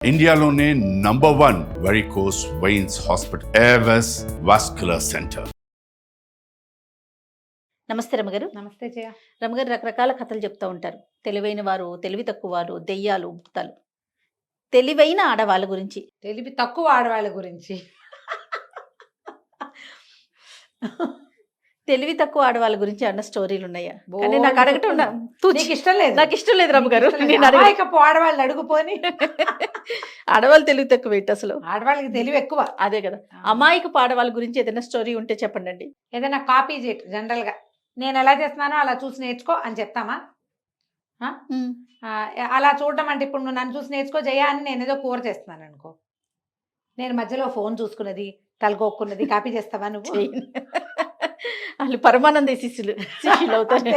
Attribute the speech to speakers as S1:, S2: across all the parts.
S1: ఇండియాలోనే #1 varicose veins hospital Avis vascular centre.
S2: నమస్తే రమగారు.
S3: నమస్తే జయ.
S2: రమగారు రకరకాల కథలు చెప్తూ ఉంటారు. తెలివైన వారు, తెలివి తక్కువ వారు, దెయ్యాలు, భూతాలు. తెలివైన ఆడవాళ్ళ గురించి,
S3: తెలివి తక్కువ ఆడవాళ్ళ గురించి.
S2: తెలివి తక్కువ ఆడవాళ్ళ గురించి అన్న స్టోరీలు ఉన్నాయా?
S3: బోల్డ్
S2: కానీ నాకు అడగటం
S3: నీకు ఇష్టం లేదు.
S2: నాకు ఇష్టం లేదు రమగారు.
S3: నీకు ఇష్టం లేదు.
S2: నేను అడగ
S3: అమాయకపు ఆడవాళ్ళని అడుగుపోని.
S2: ఆడవాళ్ళు తెలివి తక్కువ ఏంటి అసలు?
S3: ఆడవాళ్ళకి తెలివి ఎక్కువ.
S2: అదే కదా. అమాయకపు ఆడవాళ్ళ గురించి ఏదైనా స్టోరీ ఉంటే చెప్పండి.
S3: ఏదైనా కాపీ చేయట జనరల్ గా నేను ఎలా చేస్తున్నానో అలా చూసి నేర్చుకో అని చెప్తామా? అలా చూడడం అంటే ఇప్పుడు నువ్వు నన్ను చూసి నేర్చుకో జయ అని నేను ఏదో కూర చేస్తున్నాను అనుకో, నేను మధ్యలో ఫోన్ చూసుకున్నది తలగొక్కున్నది కాపీ చేస్తావా నువ్వు?
S2: వాళ్ళు పరమానంద శిష్యులు అవుతారు.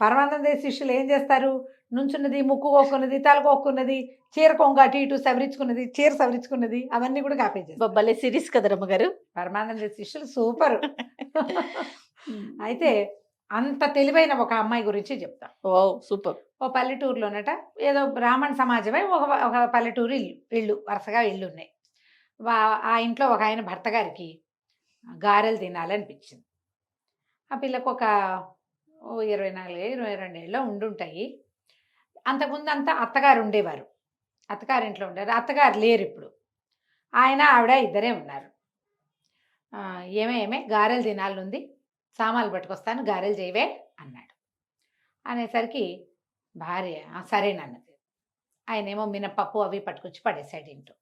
S3: పరమానంద శిష్యులు ఏం చేస్తారు? నుంచున్నది, ముక్కు కోక్కున్నది, తలకొక్కున్నది, చీర కొంగ అటు ఇటు సవరించుకున్నది, చీర సవరించుకున్నది, అవన్నీ కూడా కాపీ చేస్తారు.
S2: భలే సిరీస్ కదా రమ్మగారు.
S3: పరమానంద శిష్యులు సూపర్. అయితే అంత తెలివైన ఒక అమ్మాయి గురించి చెప్తాం.
S2: ఓ సూపర్.
S3: ఓ పల్లెటూరులోనట ఏదో బ్రాహ్మణ సమాజమే ఒక పల్లెటూరు ఇల్లు వరుసగా ఇల్లు ఉన్నాయి. ఆ ఇంట్లో ఒక ఆయన భర్త గారికి గారెలు తినాలనిపించింది. ఆ పిల్లకు ఒక 24-22 ఏళ్ళలో ఉండుంటాయి. అంతకుముందు అంతా అత్తగారు ఉండేవారు, అత్తగారింట్లో ఉండేవారు. అత్తగారు లేరు ఇప్పుడు. ఆయన ఆవిడ ఇద్దరే ఉన్నారు. ఏమే గారెలు తినాలనుంది, సామాన్లు పట్టుకొస్తాను, గారెలు చేయవే అన్నాడు. అనేసరికి భార్య సరేనన్నది. ఆయనేమో మినపప్పు అవి పట్టుకొచ్చి పడేసాడు ఇంట్లో.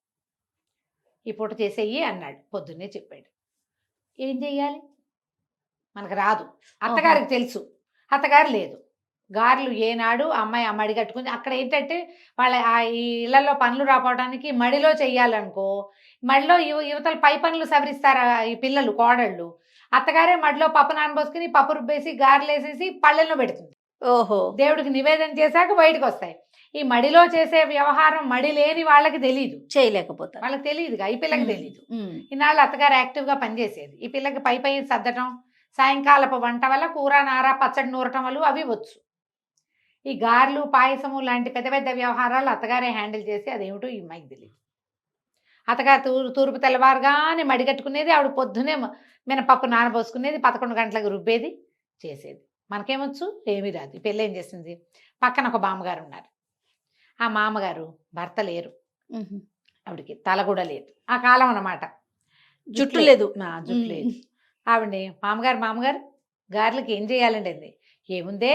S3: ఈ పూట చేసేయి అన్నాడు. పొద్దున్నే చెప్పాడు. ఏం చెయ్యాలి? మనకు రాదు. అత్తగారికి తెలుసు, అత్తగారు లేదు. గారెలు ఏనాడు అమ్మాయి ఆ మడి కట్టుకుని అక్కడ ఏంటంటే వాళ్ళ ఈ ఇళ్లలో పనులు రాపోవడానికి మడిలో చెయ్యాలనుకో, మడిలో యువతలు పై పనులు సవరిస్తారు ఈ పిల్లలు కోడళ్ళు. అత్తగారే మడిలో పప్పు నానబోసుకుని పప్పు రుబ్బేసి గారెలు వేసేసి పళ్ళెల్లో పెడుతుంది.
S2: ఓహో.
S3: దేవుడికి నివేదన చేశాక బయటకు వస్తాయి. ఈ మడిలో చేసే వ్యవహారం మడి లేని వాళ్ళకి తెలియదు,
S2: చేయలేకపోతారు.
S3: వాళ్ళకి తెలియదుగా, ఈ పిల్లకి తెలియదు. ఈనాళ్ళు అత్తగారు యాక్టివ్గా పనిచేసేది. ఈ పిల్లకి పై సర్దటం, సాయంకాలపు వంట వల్ల కూర నార పచ్చడి నూరటం వల్ల అవి వచ్చు. ఈ గారెలు పాయసము లాంటి పెద్ద పెద్ద వ్యవహారాలు అత్తగారే హ్యాండిల్ చేసి అదేమిటో ఈ అమ్మాయికి తెలియదు. అత్తగారు తూర్పు తెల్లవారుగానే మడి కట్టుకునేది, ఆవిడ పొద్దునే మినపప్పు నానబోసుకునేది, 11 గంటలకు రుబ్బేది చేసేది. మనకేమొచ్చు? ఏమీ రాదు. ఈ పిల్ల ఏం చేసింది? పక్కన ఒక మామగారు ఉన్నారు. ఆ మామగారు భర్త లేరు, ఆవిడకి తల కూడా లేదు. ఆ కాలం అన్నమాట.
S2: జుట్టు లేదు.
S3: జుట్టు లేదు. ఆవిడని మామగారు గారెలకి ఏం చేయాలండి అంది. ఏముందే,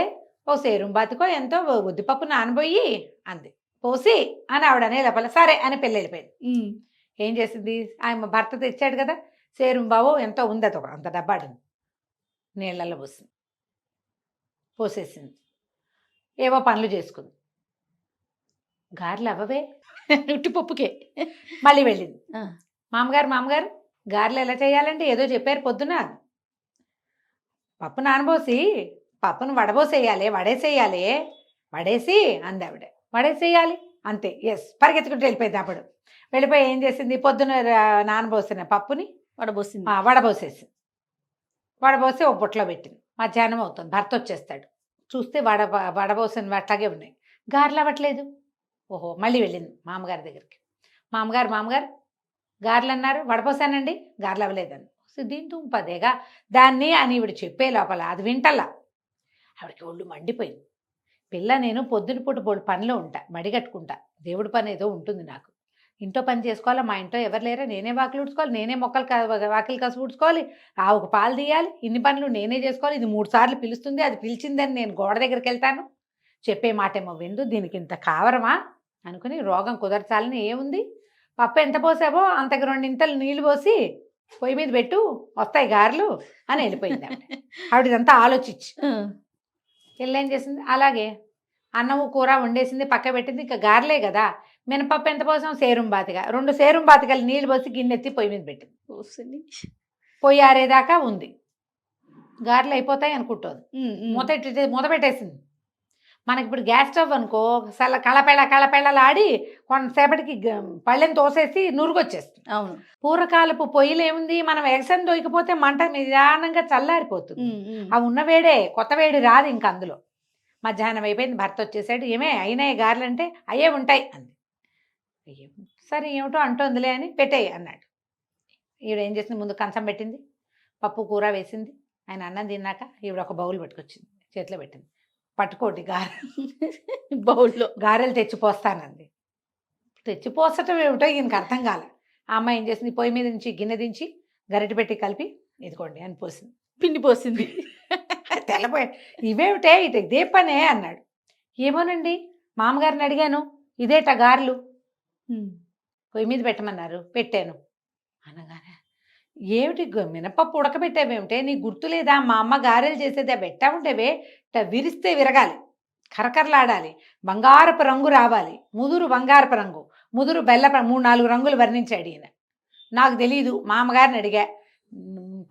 S3: ఓ సేరుం బాతికో ఎంతో ఉద్దిపప్పు నానబోయి అంది. పోసి అని ఆవిడనే లోపల సరే అని పెళ్ళి వెళ్ళిపోయింది. ఏం చేసింది? ఆయన భర్త తెచ్చాడు కదా సేరుం బావు ఎంతో ఉంది, అది అంత డబ్బాడు నీళ్ళల్లో పోసేసింది. ఏవో పనులు చేసుకుంది. గారెలు అవ్వవే,
S2: ఉట్టిపప్పుకే.
S3: మళ్ళీ వెళ్ళింది. మామగారు గారెలు ఎలా చేయాలంటే ఏదో చెప్పారు పొద్దున. పప్పు నానబోసి పప్పును వడబోసేయాలి, వడేసి అంది ఆవిడ. వడేసేయాలి అంతే. ఎస్, పరిగెత్తుకుంటూ వెళ్ళిపోయింది. అప్పుడు వెళ్ళిపోయి ఏం చేసింది? పొద్దున నానబోసిన పప్పుని వడబోసి ఒక బుట్టలో పెట్టింది. మధ్యాహ్నం అవుతుంది, భర్త వచ్చేస్తాడు. చూస్తే వడబోసిన అట్లాగే ఉన్నాయి, గారెలు అవ్వట్లేదు. ఓహో, మళ్ళీ వెళ్ళింది మామగారి దగ్గరికి. మామగారు గారెలు అన్నారు, వడపోసానండి, గారెలు అవ్వలేదని. దీంతో పదేగా దాన్ని అని ఈవిడ చెప్పే లోపల అది వింటల్లా. ఆవిడకి ఒళ్ళు మండిపోయింది. పిల్ల నేను పొద్దున పూట పనిలో ఉంటా, మడి కట్టుకుంటా, దేవుడి పని ఏదో ఉంటుంది నాకు. ఇంట్లో పని చేసుకోవాలా, మా ఇంట్లో ఎవరు లేరా, నేనే వాకిలు ఊడ్చుకోవాలి, నేనే వాకిలు కసు ఊడ్చుకోవాలి, ఆవుకు పాలు తీయాలి, ఇన్ని పనులు నేనే చేసుకోవాలి. ఇది 3 సార్లు పిలుస్తుంది, అది పిలిచిందని నేను గోడ దగ్గరికి వెళ్తాను, చెప్పే మాటేమో విందు, దీనికి ఇంత కావరమా అనుకుని రోగం కుదర్చాలని ఏముంది, పప్పు ఎంత పోసావో అంతకు 2 ఇంతలు నీళ్లు పోసి పొయ్యి మీద పెట్టు, వస్తాయి గారెలు అని వెళ్ళిపోయింది. ఆవిడ ఇదంతా ఆలోచించి ఏం చేసింది? అలాగే అన్నము కూర వండేసింది, పక్క పెట్టింది. ఇంకా గారెలే కదా, మినపప్పు ఎంత పోసాం? సేరుం బాతిగా 2 సేరుం బాతికలు నీళ్ళు పోసి గిన్నెత్తి పొయ్యి మీద పెట్టింది. పొయ్యి ఆరేదాకా ఉంది. గారెలు అయిపోతాయి అనుకుంటుంది. మూత పెట్టేసింది. మనకి ఇప్పుడు గ్యాస్ స్టవ్ అనుకో, కళపెళ్ళలాడి కొంతసేపటికి పళ్ళెని తోసేసి నురుగొచ్చేస్తుంది.
S2: అవును.
S3: పూర్వకాలపు పొయ్యిలు ఏముంది, మనం ఎగసం దొరికిపోతే మంట నిదానంగా చల్లారిపోతుంది. అవి ఉన్న వేడే, కొత్త వేడి రాదు ఇంక అందులో. మధ్యాహ్నం అయిపోయింది, భర్త వచ్చేసాడు. ఏమే అయినాయి గారెలు అంటే అయ్యే ఉంటాయి అంది. సరే ఏమిటో అంటోందిలే అని పెట్టేయి అన్నాడు. ఈవిడ ఏం చేసింది, ముందు కంచం పెట్టింది, పప్పు కూర వేసింది. ఆయన అన్నం తిన్నాక ఈవిడ ఒక బౌల్ పట్టుకొచ్చింది, చేతిలో పెట్టింది. పట్టుకోటి
S2: బౌల్లో
S3: గారెలు తెచ్చిపోస్తానంది. తెచ్చిపోసటం ఏమిటో ఈయనకి అర్థం కాల. ఆ అమ్మాయి ఏం చేసింది, పొయ్యి మీద నుంచి గిన్నె దించి గరిటె పెట్టి కలిపి ఇదిగోండి అని పోసింది.
S2: పిండి పోసింది.
S3: తెల్లపోయి ఇవేమిటే ఇదే పనే అన్నాడు. ఏమోనండి మామగారిని అడిగాను, ఇదేట గారెలు పొయ్యి మీద పెట్టమన్నారు, పెట్టాను అనగానే ఏమిటి మినపప్పు ఉడకబెట్టావేమిటే, నీకు గుర్తులేదా మా అమ్మ గారెలు చేసేదే, పెట్టా ఉంటేవే విరిస్తే విరగాలి, కరకరలాడాలి, బంగారపు రంగు రావాలి, ముదురు బంగారపు రంగు, ముదురు బెల్ల 3-4 రంగులు వర్ణించాడు ఈయన. నాకు తెలీదు, మా అమ్మగారిని అడిగా,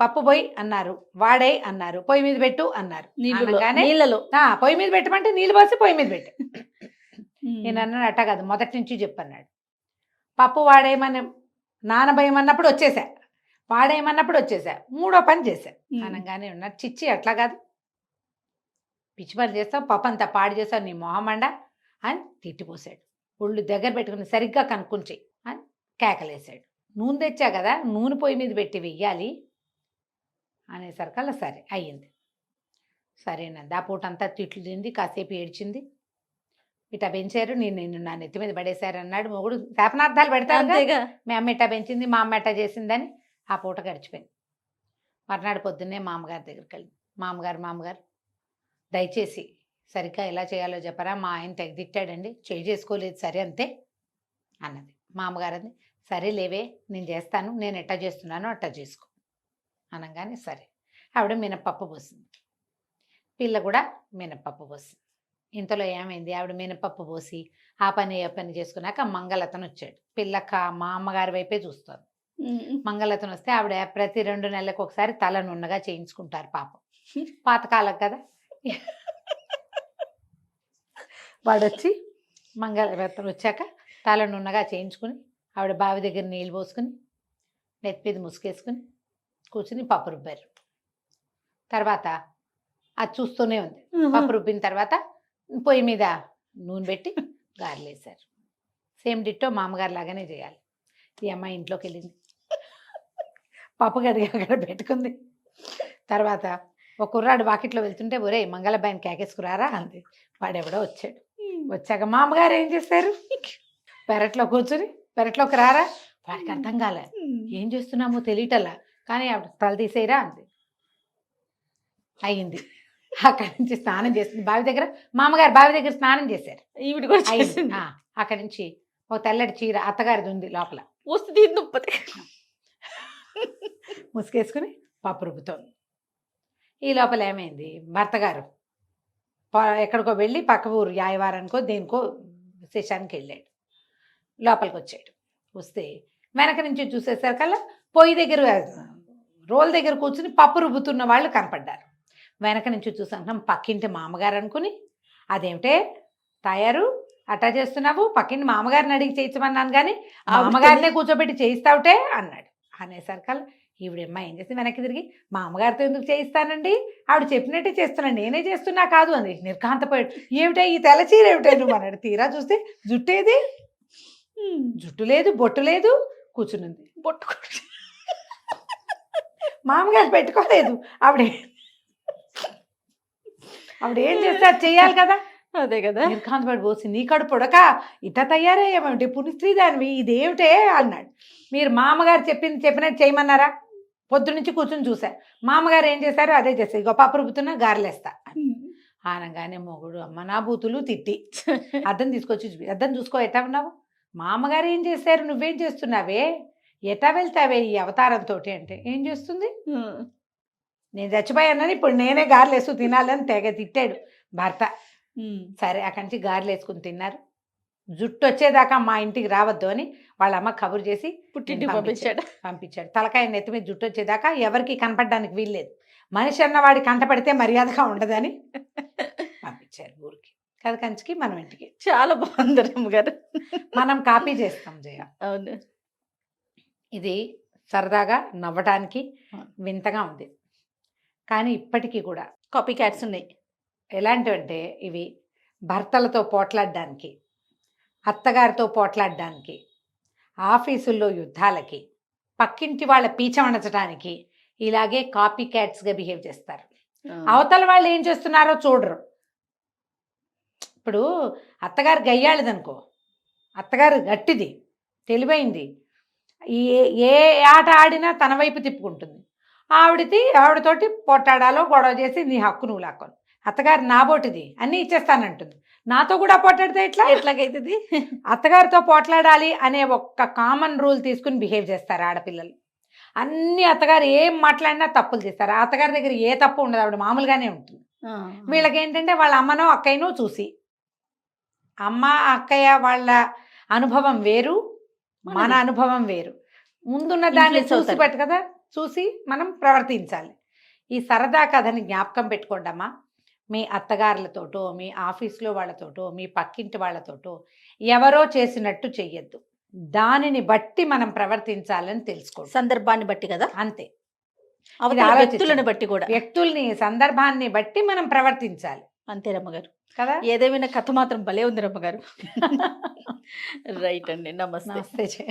S3: పప్పు పోయి అన్నారు, వాడే అన్నారు, పొయ్యి మీద పెట్టు అన్నారు.
S2: నీళ్ళలో
S3: పొయ్యి మీద పెట్టమంటే నీళ్ళు పోసి పొయ్యి మీద పెట్టు. నేను అన్నాడు అట్టా కాదు, మొదటి నుంచి చెప్పన్నాడు. పప్పు వాడేయమని నానబోయమన్నప్పుడు వచ్చేసా, వాడేయమన్నప్పుడు వచ్చేసా, 3వ పని చేశా అనగానే ఉన్నాడు. చిచ్చి అట్లా కాదు, పిచ్చి పని చేస్తావు, పప్పు అంతా పాడు చేస్తావు, నీ మొహమండ అని తిట్టిపోసాడు. ఒళ్ళు దగ్గర పెట్టుకుని సరిగ్గా కనుక్కుంచి అని కేకలేసాడు. నూనె తెచ్చా కదా, నూనె పొయ్యి మీద పెట్టి వెయ్యాలి అనేసరికల్లా సరే అయ్యింది. సరేనండి. ఆ పూట అంతా తిట్లు తింది, కాసేపు ఏడ్చింది. ఇట్టా పెంచారు, నేను నా నెత్తి మీద పడేశారు అన్నాడు మొగుడు. శాపనార్థాలు పెడతారు, మీ అమ్మ ఇట్టా పెంచింది, మా అమ్మ ఇట్టా చేసిందని. ఆ పూట గడిచిపోయింది. మర్నాడు పొద్దున్నే మామగారి దగ్గరికి వెళ్ళింది. మామగారు దయచేసి సరిగ్గా ఎలా చేయాలో చెప్పరా, మా ఆయన తెగ తిట్టాడండి, చేసుకోలేదు సరే అంతే అన్నది. మామగారు అంది, సరే లేవే నేను చేస్తాను, నేను ఎట్టా చేస్తున్నానో అట్టా చేసుకో అనగానే సరే. ఆవిడ మినపప్పు పోసింది, పిల్ల కూడా మినపప్పు పోసింది. ఇంతలో ఏమైంది, ఆవిడ మినపప్పు పోసి ఆ పని ఏ పని చేసుకున్నాక మంగళతను వచ్చాడు. పిల్లక్క మా అమ్మగారి వైపే చూస్తుంది. మంగళతను వస్తే ఆవిడ ప్రతి 2 నెలలకు ఒకసారి తల నున్నగా చేయించుకుంటారు పాపం, పాతకాలం కదా. వాడొచ్చి మంగళరత్నం వచ్చాక తల నున్నగా చేయించుకుని ఆవిడ బావి దగ్గర నీళ్ళు పోసుకుని నెత్తిమీద ముసుకేసుకుని కూర్చుని పప్పు రుబ్బారు. తర్వాత అది చూస్తూనే ఉంది. పప్పు రుబ్బిన తర్వాత పొయ్యి మీద నూనె పెట్టి గారెలు వేశారు. సేమ్ డిట్టో మామగారు లాగానే చేయాలి. ఈ అమ్మాయి ఇంట్లోకి వెళ్ళింది, పప్పు గదిగా అక్కడ పెట్టుకుంది. తర్వాత ఒక కుర్రాడు వాకిట్లో వెళ్తుంటే, ఒరే మంగళబాయిని కేకేసుకురారా అంది. వాడెవడో వచ్చాడు. వచ్చాక మామగారు ఏం చేశారు, పెరట్లో కూర్చుని పెరట్లోకి రారా. వాడికి అర్థం కాలే, ఏం చేస్తున్నామో తెలియటల్లా. కానీ ఆవిడ తల తీసేయరా అంది. అయ్యింది. అక్కడి నుంచి స్నానం చేసింది బావి దగ్గర. మామగారు బావి దగ్గర స్నానం చేశారు.
S2: ఈవిడ కూడా చేసింది.
S3: అక్కడి నుంచి ఒక తెల్లటి చీర అత్తగారిది ఉంది లోపల, ముసుకేసుకుని పప్పు రుబ్బుతోంది. ఈ లోపల ఏమైంది, భర్త గారు ఎక్కడికో వెళ్ళి పక్క ఊరు యాయవారానికో దేనికో శేషానికి వెళ్ళాడు. లోపలికి వచ్చాడు. వస్తే వెనక నుంచి చూసేసరికల్లా పొయ్యి దగ్గర రోల్ దగ్గర కూర్చుని పప్పు రుబ్బుతున్న వాళ్ళు కనపడ్డారు. వెనక నుంచి చూసాం పక్కింటి మామగారు అనుకుని, అదేమిటే తయారు అట్టా చేస్తున్నావు, పక్కింటి మామగారిని అడిగి చేయించమన్నాను కానీ మామగారినే కూర్చోబెట్టి చేయిస్తావుటే అన్నాడు. అనేసరికల్లా ఈవిడమ్మ ఏం చేసి వెనక్కి తిరిగి, మా అమ్మగారితో ఎందుకు చేయిస్తానండి, ఆవిడ చెప్పినట్టే చేస్తున్నాను, నేనే చేస్తున్నా కాదు అంది. నిర్కాంతపోయాడు. ఏమిటా ఈ తెల్లచీర ఏమిటా నువ్వు అన్నాడు. తీరా చూస్తే జుట్టేది, జుట్టు లేదు, బొట్టు లేదు, కూర్చునుంది. బొట్టు మామగారు పెట్టుకోలేదు. ఆవిడ ఏం చేస్తే అది చెయ్యాలి కదా.
S2: అదే కదా.
S3: నిర్కాంతపడి పోసి, నీ కడు పొడక ఇట్లా తయారయ్యేమేమిటి, పునిస్త్రీ దానివి, ఇదేమిటే అన్నాడు. మీరు మామగారు చెప్పినట్టు చేయమన్నారా, పొద్దునుంచి కూర్చుని చూసా, మామగారు ఏం చేశారో అదే చేస్తారు, ఇగో పప్పు రుబ్బుతున్నా గారెలేస్తా అనగానే మొగుడు అమ్మ నా బూతులు తిట్టి అద్దం తీసుకొచ్చి అద్దం చూసుకో, ఎట్టా ఉన్నావు, మామగారు ఏం చేశారు, నువ్వేం చేస్తున్నావే, ఎట్టా వెళ్తావే ఈ అవతారంతో అంటే. ఏం చేస్తుంది, నేను చచ్చిపోయానని ఇప్పుడు నేనే గారెలు వేసుకు తినాలని తెగ తిట్టాడు భర్త. సరే అక్కడి నుంచి గారెలు వేసుకుని తిన్నారు. జుట్టు వచ్చేదాకా మా ఇంటికి రావద్దు అని వాళ్ళ అమ్మ కబురు చేసి
S2: పుట్టింటికి
S3: పంపించాడు. తలకాయ నెత్తి మీద జుట్టు వచ్చేదాకా ఎవరికి కనపడడానికి వీల్లేదు, మనిషి అన్నవాడి కంటపడితే మర్యాదగా ఉండదని పంపించారు ఊరికి. కథ కంచికి మనం ఇంటికి.
S2: చాలా బాగుంది అమ్మగారు.
S3: మనం కాపీ చేస్తాం జయ.
S2: అవును,
S3: ఇది సరదాగా నవ్వటానికి వింతగా ఉంది, కానీ ఇప్పటికీ కూడా
S2: కాపీ క్యాట్స్ ఉన్నాయి.
S3: ఎలాంటివంటే ఇవి భర్తలతో పోట్లాడడానికి, అత్తగారితో పోట్లాడడానికి, ఆఫీసుల్లో యుద్ధాలకి, పక్కింటి వాళ్ళ పీచమణచడానికి ఇలాగే కాపీ క్యాట్స్గా బిహేవ్ చేస్తారు. అవతల వాళ్ళు ఏం చేస్తున్నారో చూడరు. ఇప్పుడు అత్తగారు గయ్యాళిదనుకో, అత్తగారు గట్టిది, తెలివైంది, ఏ ఆట ఆడినా తన వైపు తిప్పుకుంటుంది. ఆవిడతోటి పోట్లాడాలో గొడవ చేసి నీ హక్కు నువ్వు లాక్కోను. అత్తగారు నాబోటిది అన్నీ ఇచ్చేస్తానంటుంది, నాతో కూడా పోట్లాడితే
S2: ఎట్లాగైతుంది?
S3: అత్తగారితో పోట్లాడాలి అనే ఒక్క కామన్ రూల్ తీసుకుని బిహేవ్ చేస్తారు ఆడపిల్లలు. అన్ని అత్తగారు ఏం మాట్లాడినా తప్పులు చేస్తారు. ఆ అత్తగారి దగ్గర ఏ తప్పు ఉండదు, ఆవిడ మామూలుగానే ఉంటుంది. వీళ్ళకి ఏంటంటే వాళ్ళ అమ్మనో అక్కయ్యనో చూసి, అమ్మ అక్కయ్య వాళ్ళ అనుభవం వేరు, మన అనుభవం వేరు. ముందున్న దాన్ని చూసి పెట్టు కదా, చూసి మనం ప్రవర్తించాలి. ఈ సరదా కథని జ్ఞాపకం పెట్టుకోండమ్మా. మీ అత్తగారులతోటో, మీ ఆఫీస్లో వాళ్ళతోటో, మీ పక్కింటి వాళ్ళతోటో ఎవరో చేసినట్టు చెయ్యొద్దు. దానిని బట్టి మనం ప్రవర్తించాలని తెలుసుకోండి.
S2: సందర్భాన్ని బట్టి కదా,
S3: అంతే.
S2: వ్యక్తులను బట్టి కూడా,
S3: వ్యక్తుల్ని సందర్భాన్ని బట్టి మనం ప్రవర్తించాలి.
S2: అంతే రమ్మగారు
S3: కదా.
S2: ఏదేమైనా కథ మాత్రం భలే ఉంది రమ్మగారు. రైట్ అండి, నమస్తే.
S3: నమస్తే.